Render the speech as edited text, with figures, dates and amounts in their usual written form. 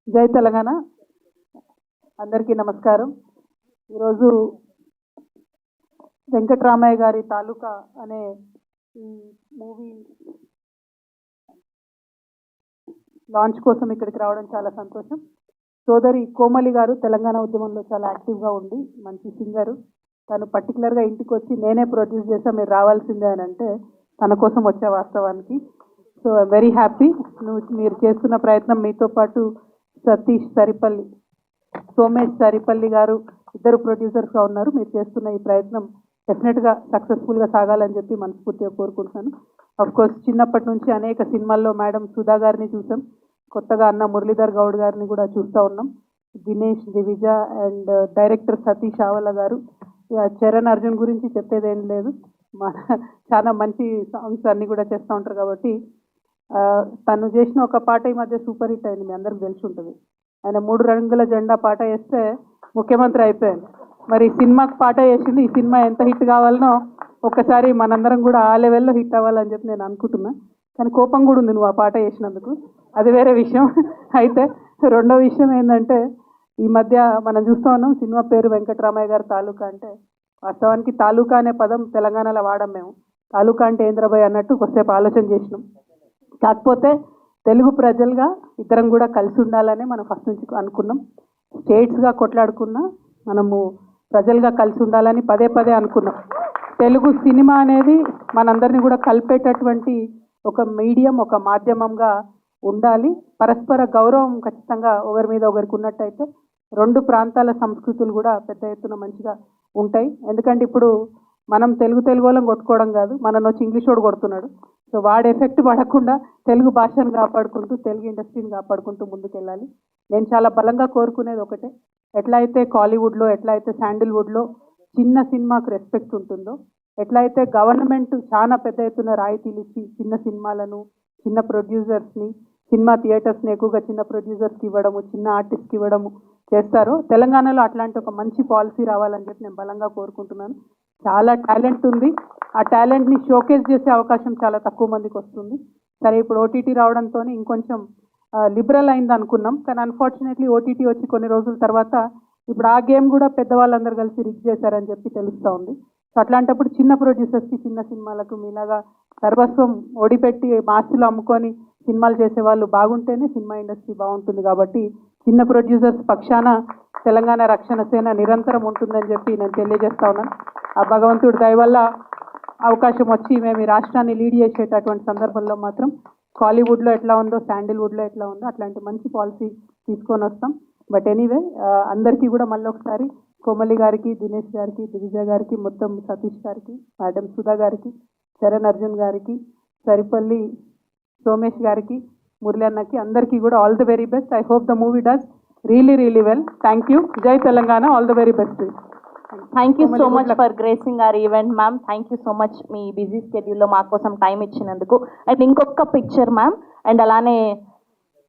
జై తెలంగాణ. అందరికీ నమస్కారం. ఈరోజు వెంకటరామయ్య గారి తాలూకా అనే ఈ మూవీ లాంచ్ కోసం ఇక్కడికి రావడం చాలా సంతోషం. సోదరి కోమలి గారు తెలంగాణ ఉద్యమంలో చాలా యాక్టివ్గా ఉండి మంచి సింగరు. తను పర్టికులర్గా ఇంటికి వచ్చి నేనే ప్రొడ్యూస్ చేసా, మీరు రావాల్సిందే అని అంటే తన కోసం వచ్చే వాస్తవానికి. So I'm very happy. మీరు చేస్తున్న ప్రయత్నం, మీతో పాటు సతీష్ సరిపల్లి, సోమేష్ సరిపల్లి గారు ఇద్దరు ప్రొడ్యూసర్స్గా ఉన్నారు. మీరు చేస్తున్న ఈ ప్రయత్నం డెఫినెట్గా సక్సెస్ఫుల్గా సాగాలని చెప్పి మనస్ఫూర్తిగా కోరుకుంటున్నాను. కోర్స్ చిన్నప్పటి నుంచి అనేక సినిమాల్లో మేడం సుధా గారిని చూసాం, కొత్తగా అన్న మురళీధర్ గౌడ్ గారిని కూడా చూస్తూ ఉన్నాం, దినేష్ దివిజ అండ్ డైరెక్టర్ సతీష్ ఆవల గారు. చరణ్ అర్జున్ గురించి చెప్పేదేం లేదు, మన చాలా మంచి సాంగ్స్ అన్నీ కూడా చేస్తూ ఉంటారు. కాబట్టి తను చేసిన ఒక పాట ఈ మధ్య సూపర్ హిట్ అయింది, మీ అందరికి తెలిసి ఉంటుంది. ఆయన 3 రంగుల జెండా పాట వేస్తే ముఖ్యమంత్రి అయిపోయాను. మరి సినిమాకి పాట వేసింది, ఈ సినిమా ఎంత హిట్ కావాలనో ఒక్కసారి మనందరం కూడా ఆ లెవెల్లో హిట్ అవ్వాలని చెప్పి నేను అనుకుంటున్నా. కానీ కోపం కూడా ఉంది నువ్వు ఆ పాట వేసినందుకు, అది వేరే విషయం. అయితే రెండో విషయం ఏంటంటే, ఈ మధ్య మనం చూస్తూ ఉన్నాం సినిమా పేరు వెంకటరామయ్య గారి తాలూకా. అంటే వాస్తవానికి తాలూకా అనే పదం తెలంగాణలో వాడం మేము. తాలూకా అంటే ఏంద్రబాయ్ అన్నట్టు కొద్దిసేపు ఆలోచన చేసినాం. కాకపోతే తెలుగు ప్రజలుగా ఇద్దరం కూడా కలిసి ఉండాలని మనం ఫస్ట్ నుంచి అనుకున్నాం. స్టేట్స్గా కొట్లాడుకున్నా మనము ప్రజలుగా కలిసి ఉండాలని పదే పదే అనుకున్నాం. తెలుగు సినిమా అనేది మనందరినీ కూడా కలిపేటటువంటి ఒక మీడియం, ఒక మాధ్యమంగా ఉండాలి. పరస్పర గౌరవం ఖచ్చితంగా ఒకరి మీద ఒకరికి ఉన్నట్టయితే రెండు ప్రాంతాల సంస్కృతులు కూడా పెద్ద ఎత్తున మంచిగా ఉంటాయి. ఎందుకంటే ఇప్పుడు మనం తెలుగు వాళ్ళని కొట్టుకోవడం కాదు, మనం వచ్చి ఇంగ్లీష్ వాడు కొడుతున్నాడు. సో వాడి ఎఫెక్ట్ పడకుండా తెలుగు భాషను కాపాడుకుంటూ, తెలుగు ఇండస్ట్రీని కాపాడుకుంటూ ముందుకెళ్ళాలి. నేను చాలా బలంగా కోరుకునేది ఒకటే, ఎట్లయితే కాలీవుడ్లో, ఎట్లయితే శాండిల్వుడ్లో చిన్న సినిమాకు రెస్పెక్ట్ ఉంటుందో, ఎట్లయితే గవర్నమెంట్ చాలా పెద్ద ఎత్తున రాయితీలు ఇచ్చి చిన్న సినిమాలను, చిన్న ప్రొడ్యూసర్స్ని, సినిమా థియేటర్స్ని ఎక్కువగా చిన్న ప్రొడ్యూసర్స్కి ఇవ్వడము, చిన్న ఆర్టిస్ట్కి ఇవ్వడము చేస్తారో, తెలంగాణలో అట్లాంటి ఒక మంచి పాలసీ రావాలని చెప్పి నేను బలంగా కోరుకుంటున్నాను. చాలా టాలెంట్ ఉంది, ఆ టాలెంట్ని షోకేస్ చేసే అవకాశం చాలా తక్కువ మందికి వస్తుంది. సరే, ఇప్పుడు ఓటీటీ రావడంతో ఇంకొంచెం లిబరల్ అయింది అనుకున్నాం. కానీ అన్ఫార్చునేట్లీ ఓటీటీ వచ్చి కొన్ని రోజుల తర్వాత ఇప్పుడు ఆ గేమ్ కూడా పెద్దవాళ్ళందరూ కలిసి రిగ్ చేశారని చెప్పి తెలుస్తూ ఉంది. సో అట్లాంటప్పుడు చిన్న ప్రొడ్యూసర్స్కి, చిన్న సినిమాలకు మీలాగా సర్వస్వం ఓడిపెట్టి మాస్టులు అమ్ముకొని సినిమాలు చేసే వాళ్ళు బాగుంటేనే సినిమా ఇండస్ట్రీ బాగుంటుంది. కాబట్టి చిన్న ప్రొడ్యూసర్స్ పక్షాన తెలంగాణ రక్షణ సేన నిరంతరం ఉంటుందని చెప్పి నేను తెలియజేస్తా ఉన్నాను. ఆ భగవంతుడి దయ వల్ల అవకాశం వచ్చి మేము ఈ రాష్ట్రాన్ని లీడ్ చేసేటటువంటి సందర్భంలో మాత్రం కాలీవుడ్లో ఎట్లా ఉందో, శాండిల్వుడ్లో ఎట్లా ఉందో అట్లాంటి మంచి పాలసీ తీసుకొని వస్తాం. బట్ ఎనీవే, అందరికీ కూడా మళ్ళీ ఒకసారి కోమలి గారికి, దినేష్ గారికి, దివిజ గారికి, మొత్తం సతీష్ గారికి, మేడం సుధా గారికి, చరణ్ అర్జున్ గారికి, సరిపల్లి సోమేష్ గారికి, మురళి అన్నకి, అందరికీ కూడా all the very best. I hope the movie does really well. Thank you. Jai Telangana. All the very best. Thank you so much for gracing our event, ma'am. Thank you so much. మీ busy స్కెడ్యూల్లో మా కోసం time ఇచ్చినందుకు. And ఇంకొక picture ma'am, and అలానే